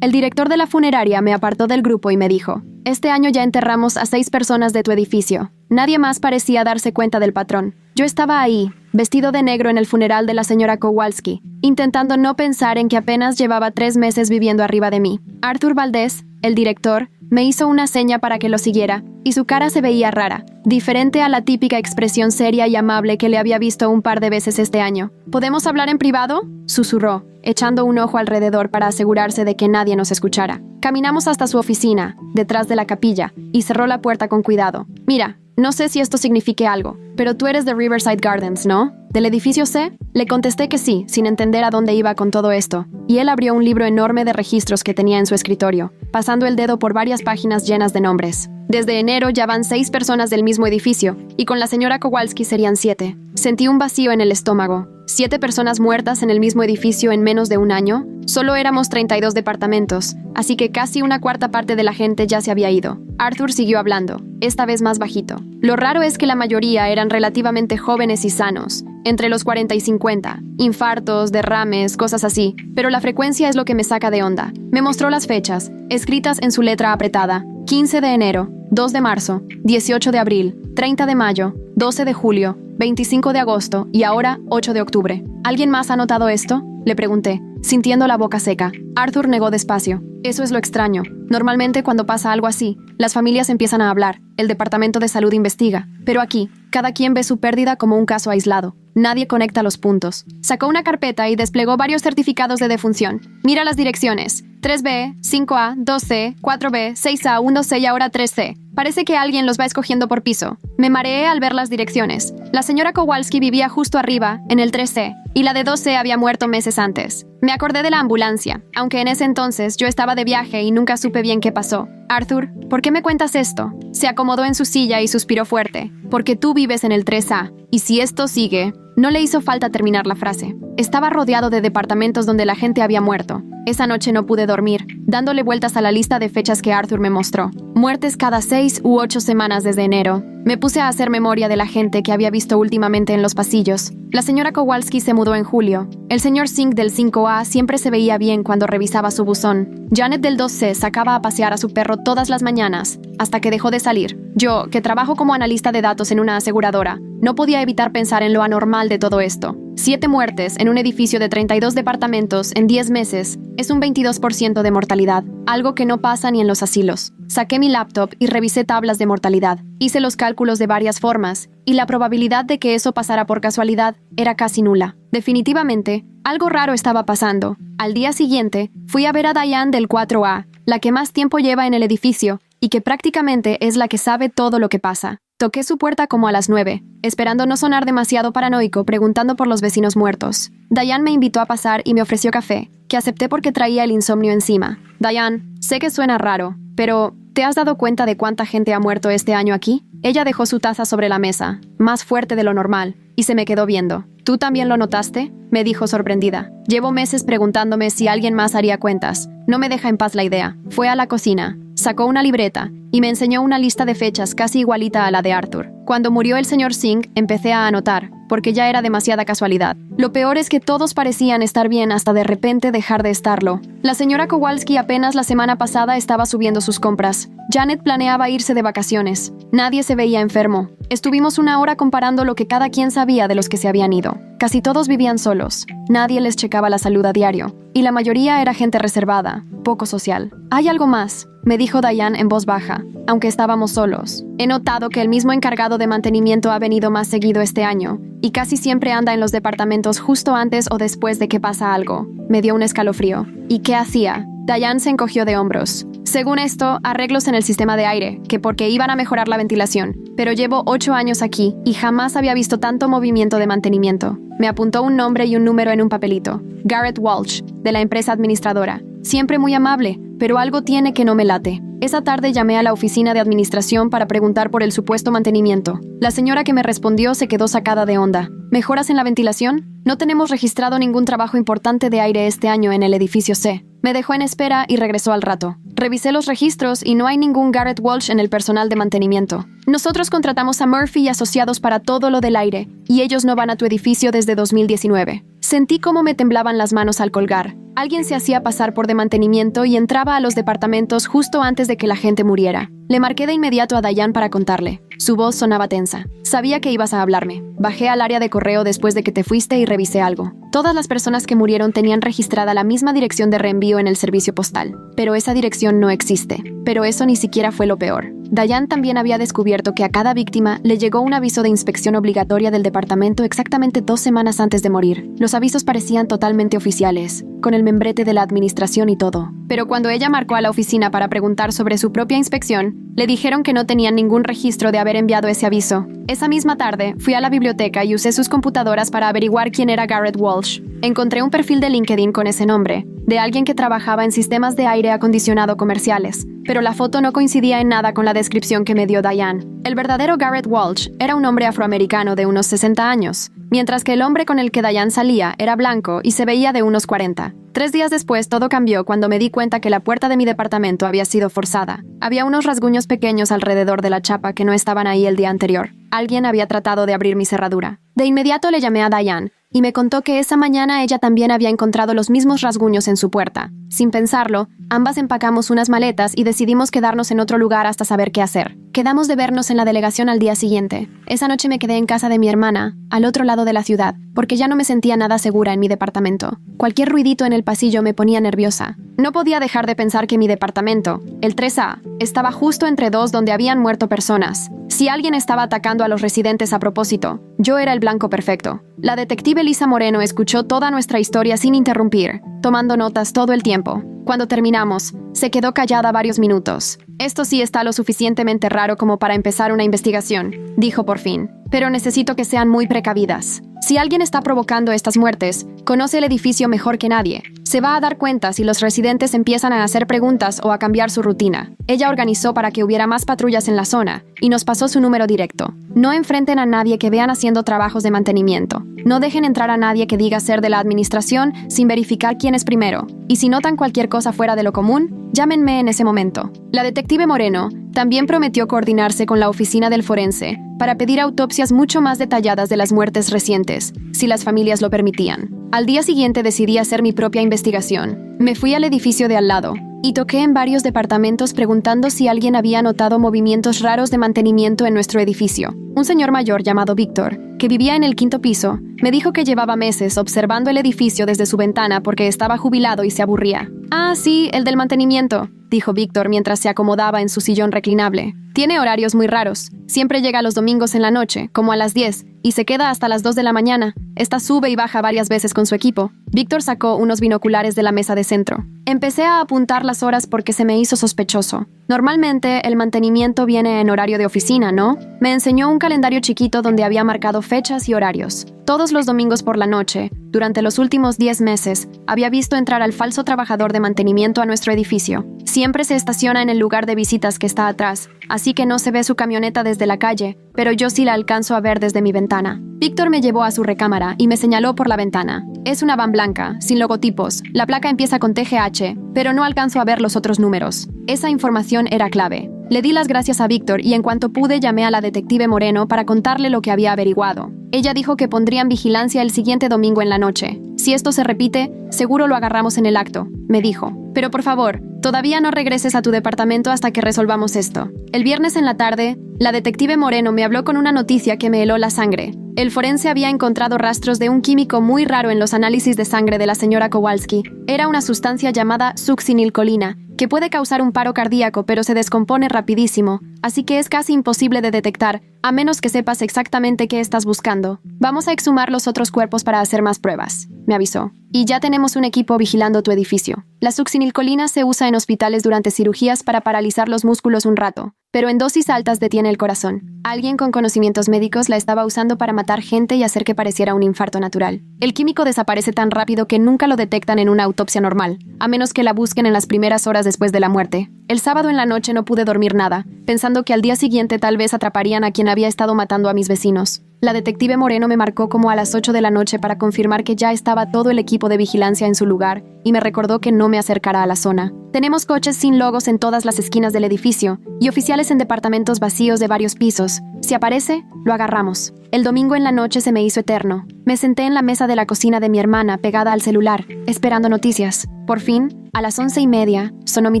El director de la funeraria me apartó del grupo y me dijo: «Este año ya enterramos a 6 personas de tu edificio». Nadie más parecía darse cuenta del patrón. Yo estaba ahí, vestido de negro en el funeral de la señora Kowalski, intentando no pensar en que apenas llevaba 3 meses viviendo arriba de mí. Arthur Valdez, el director, me hizo una seña para que lo siguiera, y su cara se veía rara, diferente a la típica expresión seria y amable que le había visto un par de veces este año. «¿Podemos hablar en privado?», susurró, echando un ojo alrededor para asegurarse de que nadie nos escuchara. Caminamos hasta su oficina, detrás de la capilla, y cerró la puerta con cuidado. «Mira, no sé si esto signifique algo, pero tú eres de Riverside Gardens, ¿no? ¿Del edificio C?». Le contesté que sí, sin entender a dónde iba con todo esto, y él abrió un libro enorme de registros que tenía en su escritorio, pasando el dedo por varias páginas llenas de nombres. Desde enero ya van 6 personas del mismo edificio, y con la señora Kowalski serían 7. Sentí un vacío en el estómago. 7 personas muertas en el mismo edificio en menos de un año. Solo éramos 32 departamentos, así que casi una cuarta parte de la gente ya se había ido. Arthur siguió hablando, esta vez más bajito. Lo raro es que la mayoría eran relativamente jóvenes y sanos, entre los 40 y 50, infartos, derrames, cosas así, pero la frecuencia es lo que me saca de onda. Me mostró las fechas, escritas en su letra apretada: 15 de enero, 2 de marzo, 18 de abril, 30 de mayo, 12 de julio, 25 de agosto y ahora 8 de octubre. ¿Alguien más ha notado esto?, le pregunté, sintiendo la boca seca. Arthur negó despacio. Eso es lo extraño. Normalmente cuando pasa algo así, las familias empiezan a hablar, el departamento de salud investiga, pero aquí, cada quien ve su pérdida como un caso aislado. Nadie conecta los puntos. Sacó una carpeta y desplegó varios certificados de defunción. Mira las direcciones: 3B, 5A, 2C, 4B, 6A, 1C y ahora 3C. Parece que alguien los va escogiendo por piso. Me mareé al ver las direcciones. La señora Kowalski vivía justo arriba, en el 3C, y la de 2C había muerto meses antes. Me acordé de la ambulancia, aunque en ese entonces yo estaba de viaje y nunca supe bien qué pasó. «Arthur, ¿por qué me cuentas esto?». Se acomodó en su silla y suspiró fuerte. «Porque tú vives en el 3A, y si esto sigue…». No le hizo falta terminar la frase. Estaba rodeado de departamentos donde la gente había muerto. Esa noche no pude dormir, dándole vueltas a la lista de fechas que Arthur me mostró. Muertes cada 6 u 8 semanas desde enero. Me puse a hacer memoria de la gente que había visto últimamente en los pasillos. La señora Kowalski se mudó en julio. El señor Singh del 5A siempre se veía bien cuando revisaba su buzón. Janet del 2C sacaba a pasear a su perro todas las mañanas, hasta que dejó de salir. Yo, que trabajo como analista de datos en una aseguradora, no podía evitar pensar en lo anormal de todo esto. 7 muertes en un edificio de 32 departamentos en 10 meses es un 22% de mortalidad, algo que no pasa ni en los asilos. Saqué mi laptop y revisé tablas de mortalidad. Hice los cálculos de varias formas, y la probabilidad de que eso pasara por casualidad era casi nula. Definitivamente, algo raro estaba pasando. Al día siguiente, fui a ver a Diane del 4A, la que más tiempo lleva en el edificio, y que prácticamente es la que sabe todo lo que pasa. Toqué su puerta como a las 9, esperando no sonar demasiado paranoico, preguntando por los vecinos muertos. Diane me invitó a pasar y me ofreció café, que acepté porque traía el insomnio encima. «Diane, sé que suena raro, pero ¿te has dado cuenta de cuánta gente ha muerto este año aquí?». Ella dejó su taza sobre la mesa, más fuerte de lo normal, y se me quedó viendo. «¿Tú también lo notaste?», me dijo sorprendida. Llevo meses preguntándome si alguien más haría cuentas. No me deja en paz la idea. Fue a la cocina, sacó una libreta y me enseñó una lista de fechas casi igualita a la de Arthur. Cuando murió el señor Singh, empecé a anotar, porque ya era demasiada casualidad. Lo peor es que todos parecían estar bien hasta de repente dejar de estarlo. La señora Kowalski apenas la semana pasada estaba subiendo sus compras. Janet planeaba irse de vacaciones. Nadie se veía enfermo. Estuvimos una hora comparando lo que cada quien sabía de los que se habían ido. Casi todos vivían solos. Nadie les checaba la salud a diario. Y la mayoría era gente reservada, poco social. «Hay algo más», me dijo Diane en voz baja, aunque estábamos solos. «He notado que el mismo encargado de mantenimiento ha venido más seguido este año, y casi siempre anda en los departamentos justo antes o después de que pasa algo». Me dio un escalofrío. ¿Y qué hacía? Diane se encogió de hombros. «Según esto, arreglos en el sistema de aire, que porque iban a mejorar la ventilación. Pero llevo 8 años aquí y jamás había visto tanto movimiento de mantenimiento». Me apuntó un nombre y un número en un papelito. Garrett Walsh, de la empresa administradora. Siempre muy amable, pero algo tiene que no me late. Esa tarde llamé a la oficina de administración para preguntar por el supuesto mantenimiento. La señora que me respondió se quedó sacada de onda. ¿Mejoras en la ventilación? No tenemos registrado ningún trabajo importante de aire este año en el edificio C. Me dejó en espera y regresó al rato. Revisé los registros y no hay ningún Garrett Walsh en el personal de mantenimiento. Nosotros contratamos a Murphy y Asociados para todo lo del aire, y ellos no van a tu edificio desde 2019. Sentí cómo me temblaban las manos al colgar. Alguien se hacía pasar por de mantenimiento y entraba a los departamentos justo antes de que la gente muriera. Le marqué de inmediato a Diane para contarle. Su voz sonaba tensa. Sabía que ibas a hablarme. Bajé al área de correo después de que te fuiste y revisé algo. Todas las personas que murieron tenían registrada la misma dirección de reenvío en el servicio postal, pero esa dirección no existe. Pero eso ni siquiera fue lo peor. Diane también había descubierto que a cada víctima le llegó un aviso de inspección obligatoria del departamento exactamente 2 semanas antes de morir. Los avisos parecían totalmente oficiales, con el membrete de la administración y todo. Pero cuando ella marcó a la oficina para preguntar sobre su propia inspección, le dijeron que no tenían ningún registro de haber enviado ese aviso. Esa misma tarde, fui a la biblioteca y usé sus computadoras para averiguar quién era Garrett Walsh. Encontré un perfil de LinkedIn con ese nombre, de alguien que trabajaba en sistemas de aire acondicionado comerciales, pero la foto no coincidía en nada con la descripción que me dio Diane. El verdadero Garrett Walsh era un hombre afroamericano de unos 60 años, mientras que el hombre con el que Diane salía era blanco y se veía de unos 40. 3 días después todo cambió cuando me di cuenta que la puerta de mi departamento había sido forzada. Había unos rasguños pequeños alrededor de la chapa que no estaban ahí el día anterior. Alguien había tratado de abrir mi cerradura. De inmediato le llamé a Diane y me contó que esa mañana ella también había encontrado los mismos rasguños en su puerta. Sin pensarlo, ambas empacamos unas maletas y decidimos quedarnos en otro lugar hasta saber qué hacer. Quedamos de vernos en la delegación al día siguiente. Esa noche me quedé en casa de mi hermana, al otro lado de la ciudad, porque ya no me sentía nada segura en mi departamento. Cualquier ruidito en el pasillo me ponía nerviosa. No podía dejar de pensar que mi departamento, el 3A, estaba justo entre dos donde habían muerto personas. Si alguien estaba atacando a los residentes a propósito, yo era el blanco perfecto. La detective Lisa Moreno escuchó toda nuestra historia sin interrumpir, tomando notas todo el tiempo. Cuando terminamos, se quedó callada varios minutos. Esto sí está lo suficientemente raro como para empezar una investigación, dijo por fin. Pero necesito que sean muy precavidas. Si alguien está provocando estas muertes, conoce el edificio mejor que nadie. Se va a dar cuenta si los residentes empiezan a hacer preguntas o a cambiar su rutina. Ella organizó para que hubiera más patrullas en la zona y nos pasó su número directo. No enfrenten a nadie que vean haciendo trabajos de mantenimiento. No dejen entrar a nadie que diga ser de la administración sin verificar quién es primero. Y si notan cualquier cosa fuera de lo común, llámenme en ese momento. La detective Moreno también prometió coordinarse con la oficina del forense para pedir autopsias mucho más detalladas de las muertes recientes, si las familias lo permitían. Al día siguiente decidí hacer mi propia investigación. Me fui al edificio de al lado y toqué en varios departamentos preguntando si alguien había notado movimientos raros de mantenimiento en nuestro edificio. Un señor mayor llamado Víctor, que vivía en el 5º piso, me dijo que llevaba meses observando el edificio desde su ventana porque estaba jubilado y se aburría. «Ah, sí, el del mantenimiento», dijo Víctor mientras se acomodaba en su sillón reclinable. «Tiene horarios muy raros. Siempre llega los domingos en la noche, como a las 10, y se queda hasta las 2 de la mañana. Esta sube y baja varias veces con su equipo». Víctor sacó unos binoculares de la mesa de centro. Empecé a apuntar las horas porque se me hizo sospechoso. Normalmente el mantenimiento viene en horario de oficina, ¿no? Me enseñó un calendario chiquito donde había marcado fechas y horarios. Todos los domingos por la noche, durante los últimos 10 meses, había visto entrar al falso trabajador de mantenimiento a nuestro edificio. Siempre se estaciona en el lugar de visitas que está atrás, así que no se ve su camioneta desde la calle, pero yo sí la alcanzo a ver desde mi ventana. Víctor me llevó a su recámara y me señaló por la ventana. Es una van blanca, sin logotipos. La placa empieza con TGH, pero no alcanzo a ver los otros números. Esa información era clave. Le di las gracias a Víctor y en cuanto pude llamé a la detective Moreno para contarle lo que había averiguado. Ella dijo que pondrían vigilancia el siguiente domingo en la noche. Si esto se repite, seguro lo agarramos en el acto, me dijo. Pero por favor, todavía no regreses a tu departamento hasta que resolvamos esto. El viernes en la tarde, la detective Moreno me habló con una noticia que me heló la sangre. El forense había encontrado rastros de un químico muy raro en los análisis de sangre de la señora Kowalski. Era una sustancia llamada succinilcolina, que puede causar un paro cardíaco pero se descompone rapidísimo, así que es casi imposible de detectar, a menos que sepas exactamente qué estás buscando. Vamos a exhumar los otros cuerpos para hacer más pruebas, me avisó. Y ya tenemos un equipo vigilando tu edificio. La succinilcolina se usa en hospitales durante cirugías para paralizar los músculos un rato, pero en dosis altas detiene el corazón. Alguien con conocimientos médicos la estaba usando para matar gente y hacer que pareciera un infarto natural. El químico desaparece tan rápido que nunca lo detectan en una autopsia normal, a menos que la busquen en las primeras horas después de la muerte. El sábado en la noche no pude dormir nada, pensando que al día siguiente tal vez atraparían a quien había estado matando a mis vecinos. La detective Moreno me marcó como a las 8 de la noche para confirmar que ya estaba todo el equipo de vigilancia en su lugar y me recordó que no me acercara a la zona. Tenemos coches sin logos en todas las esquinas del edificio y oficiales en departamentos vacíos de varios pisos. Si aparece, lo agarramos. El domingo en la noche se me hizo eterno. Me senté en la mesa de la cocina de mi hermana pegada al celular, esperando noticias. Por fin, a las 11:30, sonó mi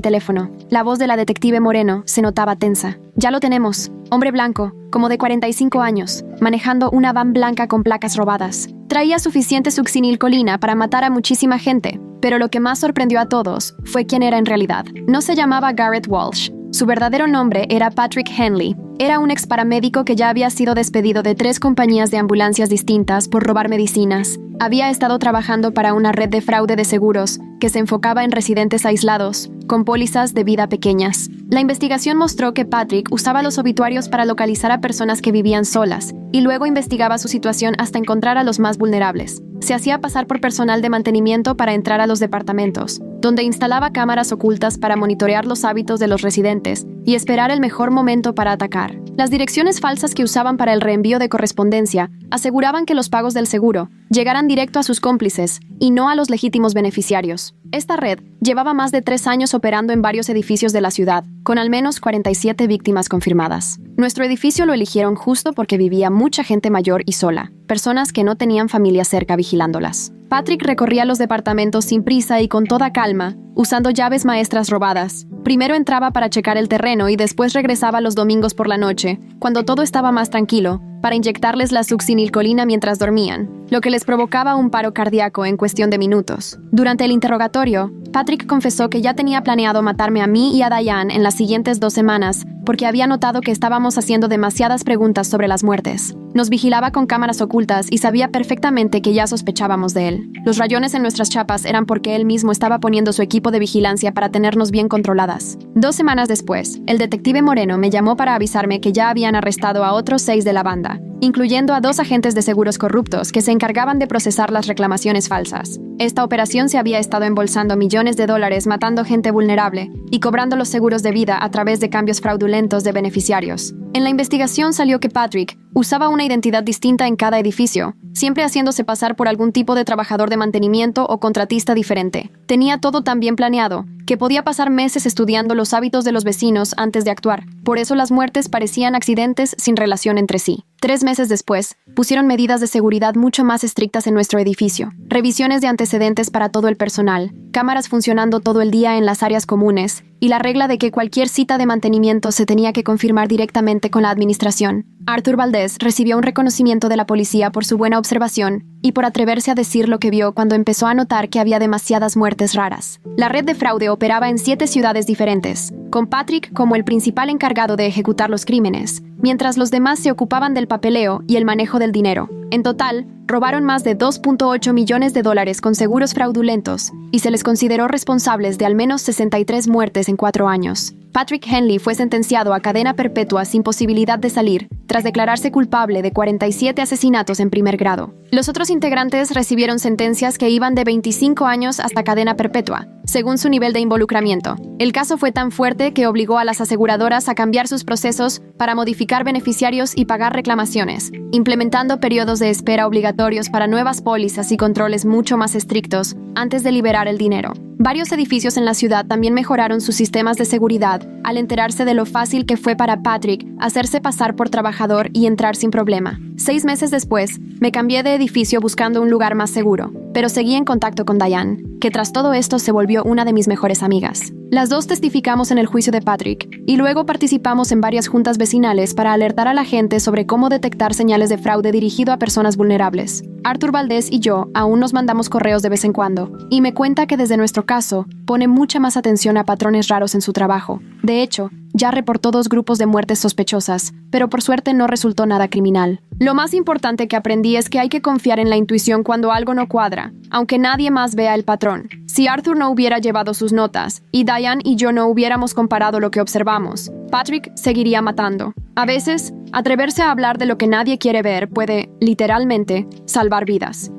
teléfono. La voz de la detective Moreno se notaba tensa. Ya lo tenemos. Hombre blanco, como de 45 años, manejando una van blanca con placas robadas. Traía suficiente succinilcolina para matar a muchísima gente, pero lo que más sorprendió a todos fue quién era en realidad. No se llamaba Garrett Walsh. Su verdadero nombre era Patrick Henley. Era un ex paramédico que ya había sido despedido de 3 compañías de ambulancias distintas por robar medicinas. Había estado trabajando para una red de fraude de seguros que se enfocaba en residentes aislados, con pólizas de vida pequeñas. La investigación mostró que Patrick usaba los obituarios para localizar a personas que vivían solas y luego investigaba su situación hasta encontrar a los más vulnerables. Se hacía pasar por personal de mantenimiento para entrar a los departamentos, donde instalaba cámaras ocultas para monitorear los hábitos de los residentes y esperar el mejor momento para atacar. Las direcciones falsas que usaban para el reenvío de correspondencia aseguraban que los pagos del seguro llegaran directo a sus cómplices y no a los legítimos beneficiarios. Esta red llevaba más de 3 años operando en varios edificios de la ciudad, con al menos 47 víctimas confirmadas. Nuestro edificio lo eligieron justo porque vivía mucha gente mayor y sola, personas que no tenían familia cerca vigilándolas. Patrick recorría los departamentos sin prisa y con toda calma, usando llaves maestras robadas. Primero entraba para checar el terreno y después regresaba los domingos por la noche, cuando todo estaba más tranquilo, para inyectarles la succinilcolina mientras dormían, lo que les provocaba un paro cardíaco en cuestión de minutos. Durante el interrogatorio, Patrick confesó que ya tenía planeado matarme a mí y a Diane en las siguientes 2 semanas, porque había notado que estábamos haciendo demasiadas preguntas sobre las muertes. Nos vigilaba con cámaras ocultas y sabía perfectamente que ya sospechábamos de él. Los rayones en nuestras chapas eran porque él mismo estaba poniendo su equipo de vigilancia para tenernos bien controladas. 2 semanas después, el detective Moreno me llamó para avisarme que ya habían arrestado a otros 6 de la banda, incluyendo a 2 agentes de seguros corruptos que se encargaban de procesar las reclamaciones falsas. Esta operación se había estado embolsando millones de dólares matando gente vulnerable y cobrando los seguros de vida a través de cambios fraudulentos de beneficiarios. En la investigación salió que Patrick usaba una identidad distinta en cada edificio, siempre haciéndose pasar por algún tipo de trabajador de mantenimiento o contratista diferente. Tenía todo tan bien planeado que podía pasar meses estudiando los hábitos de los vecinos antes de actuar. Por eso las muertes parecían accidentes sin relación entre sí. 3 meses después, pusieron medidas de seguridad mucho más estrictas en nuestro edificio. Revisiones de antecedentes para todo el personal, cámaras funcionando todo el día en las áreas comunes, y la regla de que cualquier cita de mantenimiento se tenía que confirmar directamente con la administración. Arthur Valdez recibió un reconocimiento de la policía por su buena observación y por atreverse a decir lo que vio cuando empezó a notar que había demasiadas muertes raras. La red de fraude operaba en 7 ciudades diferentes, con Patrick como el principal encargado de ejecutar los crímenes, mientras los demás se ocupaban del papeleo y el manejo del dinero. En total, robaron más de $2.8 millones con seguros fraudulentos y se les consideró responsables de al menos 63 muertes en 4 años. Patrick Henley fue sentenciado a cadena perpetua sin posibilidad de salir, tras declararse culpable de 47 asesinatos en primer grado. Los otros integrantes recibieron sentencias que iban de 25 años hasta cadena perpetua, según su nivel de involucramiento. El caso fue tan fuerte que obligó a las aseguradoras a cambiar sus procesos para modificar beneficiarios y pagar reclamaciones, implementando periodos de espera obligatorios para nuevas pólizas y controles mucho más estrictos antes de liberar el dinero. Varios edificios en la ciudad también mejoraron sus sistemas de seguridad al enterarse de lo fácil que fue para Patrick hacerse pasar por trabajador y entrar sin problema. 6 meses después, me cambié de edificio buscando un lugar más seguro, pero seguí en contacto con Diane, que tras todo esto se volvió una de mis mejores amigas. Las 2 testificamos en el juicio de Patrick y luego participamos en varias juntas vecinales para alertar a la gente sobre cómo detectar señales de fraude dirigido a personas vulnerables. Arthur Valdez y yo aún nos mandamos correos de vez en cuando, y me cuenta que desde nuestro caso pone mucha más atención a patrones raros en su trabajo. De hecho, ya reportó 2 grupos de muertes sospechosas, pero por suerte no resultó nada criminal. Lo más importante que aprendí es que hay que confiar en la intuición cuando algo no cuadra, aunque nadie más vea el patrón. Si Arthur no hubiera llevado sus notas, y Diane y yo no hubiéramos comparado lo que observamos, Patrick seguiría matando. A veces, atreverse a hablar de lo que nadie quiere ver puede, literalmente, salvar vidas.